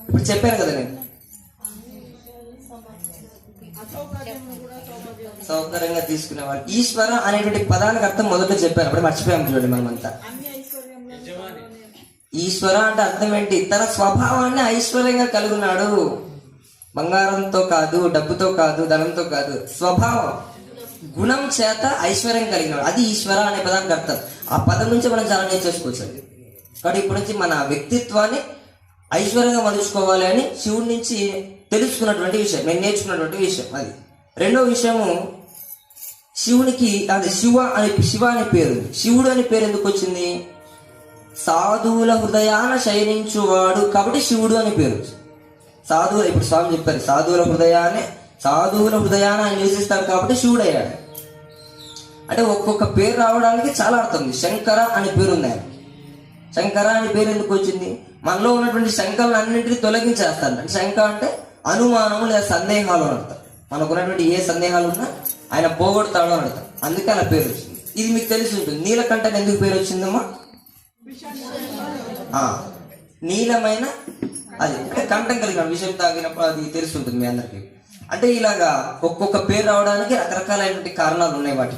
ఇప్పుడు చెప్పాను కదా నేను, సౌకర్యంగా తీసుకునేవాడు. ఈశ్వర అనేటువంటి పదానికి అర్థం మొదట చెప్పాను, అప్పుడు మర్చిపోయాం చూడండి మనమంతా. ఈశ్వర అంటే అర్థం ఏంటి? తన స్వభావాన్ని ఐశ్వర్యంగా కలిగి ఉన్నాడు. బంగారంతో కాదు, డబ్బుతో కాదు, ధనంతో కాదు, స్వభావం గుణం చేత ఐశ్వర్యం కలిగినాడు. అది ఈశ్వర అనే పదానికి అర్థం. ఆ పదం నుంచి మనం చాలా నేర్చేసుకోవచ్చు. కాబట్టి ఇప్పటి నుంచి మన వ్యక్తిత్వాన్ని ఐశ్వర్యంగా మలుచుకోవాలి అని శివుడి నుంచి తెలుసుకున్నటువంటి విషయం, నేను నేర్చుకున్నటువంటి విషయం. అది రెండో విషయము, శివునికి అది శివ అనే పేరు. శివుడు అనే పేరు ఎందుకు వచ్చింది? సాధువుల హృదయాన శయనించువాడు కాబట్టి శివుడు అని పేరు. సాధువులు, ఇప్పుడు స్వామి చెప్పారు, సాధువుల హృదయాన ఆయన నివసిస్తాడు కాబట్టి శివుడు అయ్యాడు. అంటే ఒక్కొక్క పేరు రావడానికి చాలా అర్థం ఉంది. శంకర అనే పేరు ఉంది ఆయన. శంకర అనే పేరు ఎందుకు వచ్చింది? మనలో ఉన్నటువంటి శంకలను అన్నింటినీ తొలగించేస్తాడు. అంటే శంక అంటే అనుమానము లేదా సందేహాలు అని అర్థం. మనకు ఉన్నటువంటి ఏ సందేహాలు ఉన్నా ఆయన పోగొడతాడు అని అర్థం. అందుకే అలా పేరు వచ్చింది. ఇది మీకు తెలిసి ఉంటుంది. నీలకంఠని ఎందుకు పేరు వచ్చిందమ్మా? నీలమైన అది అంటే కంఠం కలిగిన విషయం తాగినప్పుడు అది తెలిసి ఉంటుంది మీ అందరికి. అంటే ఇలాగా ఒక్కొక్క పేరు రావడానికి రకరకాలైనటువంటి కారణాలు ఉన్నాయి వాటి